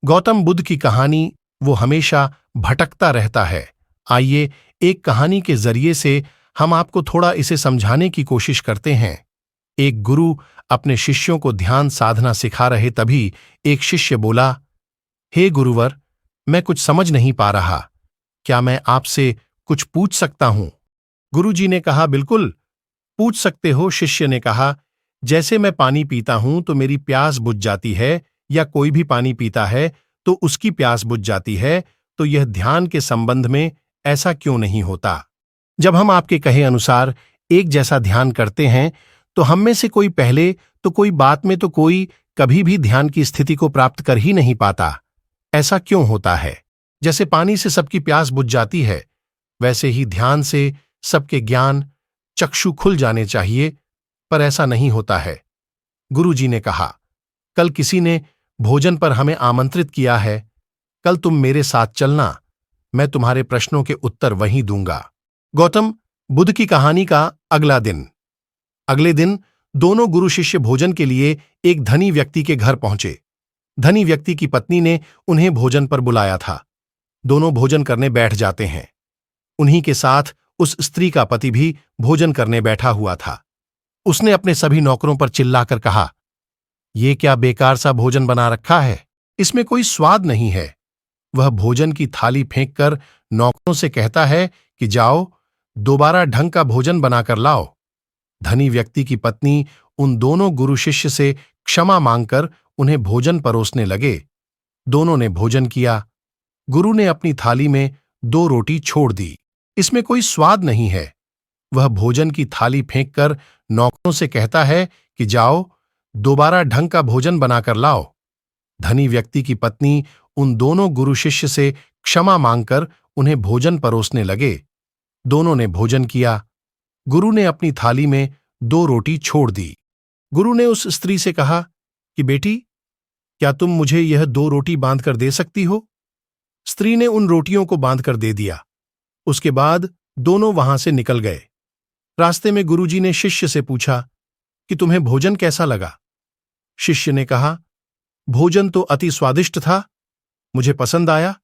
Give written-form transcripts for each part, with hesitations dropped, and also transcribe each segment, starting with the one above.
गौतम बुद्ध की कहानी वो हमेशा भटकता रहता है। आइए एक कहानी के जरिए से हम आपको थोड़ा इसे समझाने की कोशिश करते हैं। एक गुरु अपने शिष्यों को ध्यान साधना सिखा रहे तभी एक शिष्य बोला, हे गुरुवर, मैं कुछ समझ नहीं पा रहा, क्या मैं आपसे कुछ पूछ सकता हूं? गुरुजी ने कहा, बिल्कुल पूछ सकते हो। शिष्य ने कहा, जैसे मैं पानी पीता हूं तो मेरी प्यास बुझ जाती है, या कोई भी पानी पीता है तो उसकी प्यास बुझ जाती है, तो यह ध्यान के संबंध में ऐसा क्यों नहीं होता? जब हम आपके कहे अनुसार एक जैसा ध्यान करते हैं तो हम में से कोई पहले तो कोई बाद में तो कोई कभी भी ध्यान की स्थिति को प्राप्त कर ही नहीं पाता। ऐसा क्यों होता है? जैसे पानी से सबकी प्यास बुझ जाती है, वैसे ही ध्यान से सबके ज्ञान चक्षु खुल जाने चाहिए, पर ऐसा नहीं होता है। गुरुजी ने कहा, कल किसी ने भोजन पर हमें आमंत्रित किया है, कल तुम मेरे साथ चलना, मैं तुम्हारे प्रश्नों के उत्तर वहीं दूंगा। गौतम बुद्ध की कहानी का अगला दिन। अगले दिन दोनों गुरु शिष्य भोजन के लिए एक धनी व्यक्ति के घर पहुंचे। धनी व्यक्ति की पत्नी ने उन्हें भोजन पर बुलाया था। दोनों भोजन करने बैठ जाते हैं। उन्हीं के साथ उस स्त्री का पति भी भोजन करने बैठा हुआ था। उसने अपने सभी नौकरों पर चिल्लाकर कहा, ये क्या बेकार सा भोजन बना रखा है, इसमें कोई स्वाद नहीं है। वह भोजन की थाली फेंककर नौकरों से कहता है कि जाओ, दोबारा ढंग का भोजन बनाकर लाओ। धनी व्यक्ति की पत्नी उन दोनों गुरु शिष्य से क्षमा मांगकर उन्हें भोजन परोसने लगे। दोनों ने भोजन किया। गुरु ने अपनी थाली में 2 रोटी छोड़ दी, इसमें कोई स्वाद नहीं है। वह भोजन की थाली फेंककर नौकरों से कहता है कि जाओ, दोबारा ढंग का भोजन बनाकर लाओ। धनी व्यक्ति की पत्नी उन दोनों गुरु शिष्य से क्षमा मांगकर उन्हें भोजन परोसने लगे। दोनों ने भोजन किया। गुरु ने अपनी थाली में 2 रोटी छोड़ दी। गुरु ने उस स्त्री से कहा कि बेटी, क्या तुम मुझे यह 2 रोटी बांधकर दे सकती हो? स्त्री ने उन रोटियों को बांधकर दे दिया। उसके बाद दोनों वहां से निकल गए। रास्ते में गुरुजी ने शिष्य से पूछा कि तुम्हें भोजन कैसा लगा? शिष्य ने कहा, भोजन तो अति स्वादिष्ट था, मुझे पसंद आया,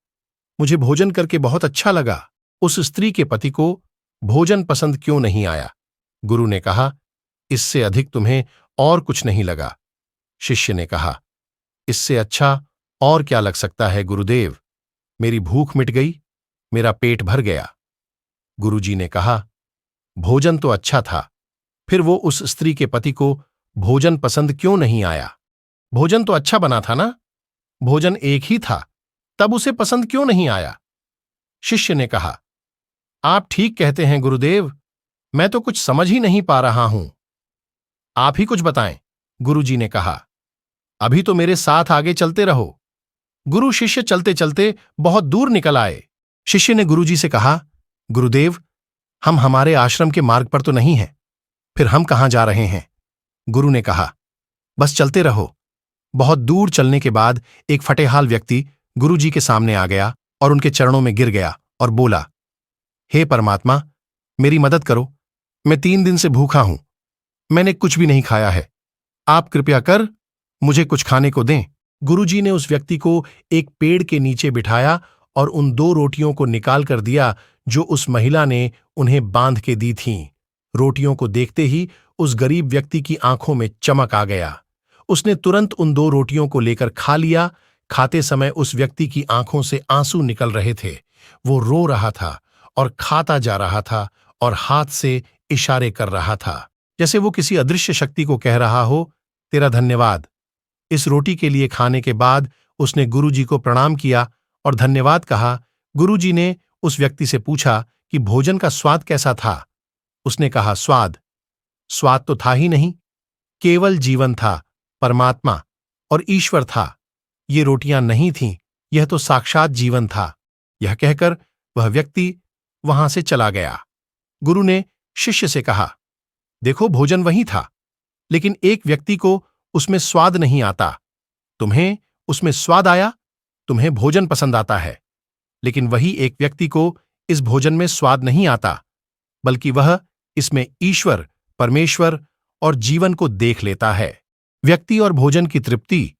मुझे भोजन करके बहुत अच्छा लगा। उस स्त्री के पति को भोजन पसंद क्यों नहीं आया? गुरु ने कहा, इससे अधिक तुम्हें और कुछ नहीं लगा। शिष्य ने कहा, इससे अच्छा और क्या लग सकता है गुरुदेव? मेरी भूख मिट गई, मेरा पेट भर गया। गुरुजी ने कहा, भोजन तो अच्छा था, फिर वो उस स्त्री के पति को भोजन पसंद क्यों नहीं आया? भोजन तो अच्छा बना था ना? भोजन एक ही था, तब उसे पसंद क्यों नहीं आया? शिष्य ने कहा, आप ठीक कहते हैं गुरुदेव, मैं तो कुछ समझ ही नहीं पा रहा हूं। आप ही कुछ बताएं। गुरुजी ने कहा, अभी तो मेरे साथ आगे चलते रहो। गुरु शिष्य चलते चलते बहुत दूर निकल आए। शिष्य ने गुरुजी से कहा, गुरुदेव, हम हमारे आश्रम के मार्ग पर तो नहीं हैं, फिर हम कहां जा रहे हैं? गुरु ने कहा, बस चलते रहो। बहुत दूर चलने के बाद एक फटेहाल व्यक्ति गुरुजी के सामने आ गया और उनके चरणों में गिर गया और बोला, हे परमात्मा, मेरी मदद करो, मैं 3 दिन से भूखा हूं, मैंने कुछ भी नहीं खाया है, आप कृपया कर मुझे कुछ खाने को दें। गुरुजी ने उस व्यक्ति को एक पेड़ के नीचे बिठाया और उन 2 रोटियों को निकाल कर दिया जो उस महिला ने उन्हें बांध के दी थीं। रोटियों को देखते ही उस गरीब व्यक्ति की आंखों में चमक आ गया। उसने तुरंत उन 2 रोटियों को लेकर खा लिया। खाते समय उस व्यक्ति की आंखों से आंसू निकल रहे थे। वो रो रहा था और खाता जा रहा था और हाथ से इशारे कर रहा था, जैसे वो किसी अदृश्य शक्ति को कह रहा हो, तेरा धन्यवाद। इस रोटी के लिए खाने के बाद उसने गुरुजी को प्रणाम किया और धन्यवाद कहा। गुरुजी ने उस व्यक्ति से पूछा कि भोजन का स्वाद कैसा था? उसने कहा, स्वाद तो था ही नहीं, केवल जीवन था, परमात्मा और ईश्वर था। ये रोटियां नहीं थीं, यह तो साक्षात जीवन था। यह कहकर वह व्यक्ति वहां से चला गया। गुरु ने शिष्य से कहा, देखो, भोजन वही था, लेकिन एक व्यक्ति को उसमें स्वाद नहीं आता। तुम्हें उसमें स्वाद आया, तुम्हें भोजन पसंद आता है, लेकिन वही एक व्यक्ति को इस भोजन में स्वाद नहीं आता, बल्कि वह इसमें ईश्वर, परमेश्वर और जीवन को देख लेता है। व्यक्ति और भोजन की तृप्ति,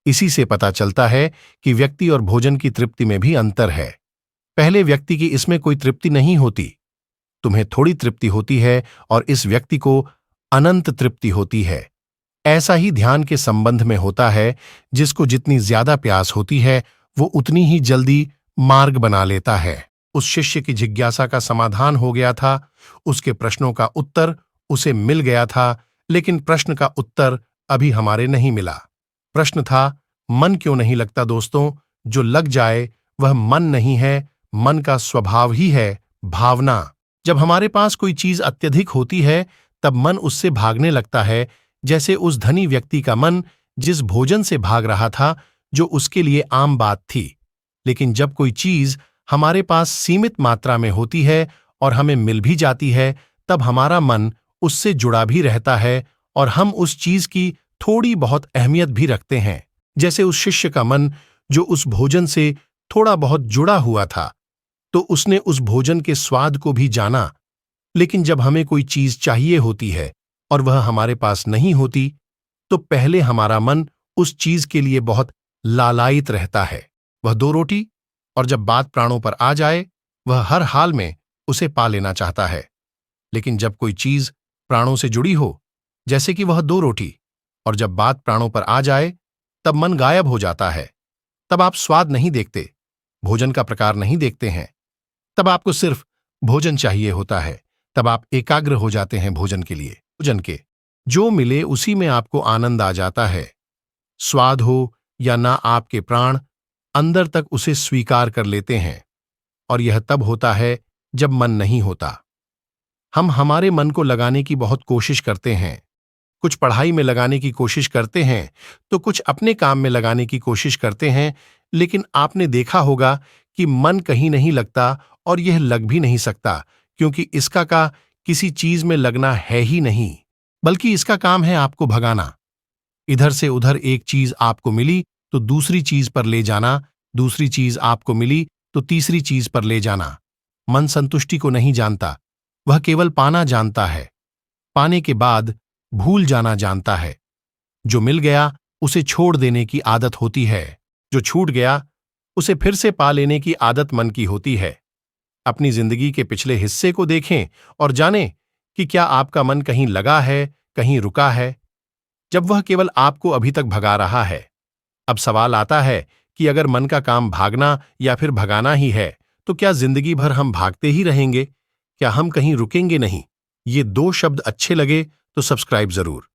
इसी से पता चलता है कि व्यक्ति और भोजन की तृप्ति में भी अंतर है। पहले व्यक्ति की इसमें कोई तृप्ति नहीं होती, तुम्हें थोड़ी तृप्ति होती है, और इस व्यक्ति को अनंत तृप्ति होती है। ऐसा ही ध्यान के संबंध में होता है, जिसको जितनी ज्यादा प्यास होती है वो उतनी ही जल्दी मार्ग बना लेता है। उस शिष्य की जिज्ञासा का समाधान हो गया था, उसके प्रश्नों का उत्तर उसे मिल गया था, लेकिन प्रश्न का उत्तर अभी हमारे नहीं मिला। प्रश्न था, मन क्यों नहीं लगता दोस्तों? जो लग जाए वह मन नहीं है, मन का स्वभाव ही है भावना। जब हमारे पास कोई चीज अत्यधिक होती है तब मन उससे भागने लगता है, जैसे उस धनी व्यक्ति का मन जिस भोजन से भाग रहा था जो उसके लिए आम बात थी। लेकिन जब कोई चीज हमारे पास सीमित मात्रा में होती है और हमें मिल भी जाती है, तब हमारा मन उससे जुड़ा भी रहता है और हम उस चीज की थोड़ी बहुत अहमियत भी रखते हैं। जैसे उस शिष्य का मन जो उस भोजन से थोड़ा बहुत जुड़ा हुआ था, तो उसने उस भोजन के स्वाद को भी जाना। लेकिन जब हमें कोई चीज चाहिए होती है और वह हमारे पास नहीं होती, तो पहले हमारा मन उस चीज के लिए बहुत लालायित रहता है, वह 2 रोटी, और जब बात प्राणों पर आ जाए वह हर हाल में उसे पा लेना चाहता है। लेकिन जब कोई चीज प्राणों से जुड़ी हो, जैसे कि वह 2 रोटी, और जब बात प्राणों पर आ जाए तब मन गायब हो जाता है। तब आप स्वाद नहीं देखते, भोजन का प्रकार नहीं देखते हैं, तब आपको सिर्फ भोजन चाहिए होता है। तब आप एकाग्र हो जाते हैं भोजन के लिए, भोजन के जो मिले उसी में आपको आनंद आ जाता है। स्वाद हो या ना, आपके प्राण अंदर तक उसे स्वीकार कर लेते हैं। और यह तब होता है जब मन नहीं होता। हम हमारे मन को लगाने की बहुत कोशिश करते हैं, कुछ पढ़ाई में लगाने की कोशिश करते हैं, तो कुछ अपने काम में लगाने की कोशिश करते हैं, लेकिन आपने देखा होगा कि मन कहीं नहीं लगता, और यह लग भी नहीं सकता, क्योंकि इसका का किसी चीज में लगना है ही नहीं, बल्कि इसका काम है आपको भगाना। इधर से उधर एक चीज आपको मिली तो दूसरी चीज पर ले जाना, दूसरी चीज आपको मिली तो तीसरी चीज पर ले जाना। मन संतुष्टि को नहीं जानता, वह केवल पाना जानता है, पाने के बाद भूल जाना जानता है। जो मिल गया उसे छोड़ देने की आदत होती है, जो छूट गया उसे फिर से पा लेने की आदत मन की होती है। अपनी जिंदगी के पिछले हिस्से को देखें और जानें कि क्या आपका मन कहीं लगा है, कहीं रुका है, जब वह केवल आपको अभी तक भगा रहा है। अब सवाल आता है कि अगर मन का काम भागना या फिर भगाना ही है, तो क्या जिंदगी भर हम भागते ही रहेंगे? क्या हम कहीं रुकेंगे नहीं? ये 2 शब्द अच्छे लगे तो सब्सक्राइब जरूर।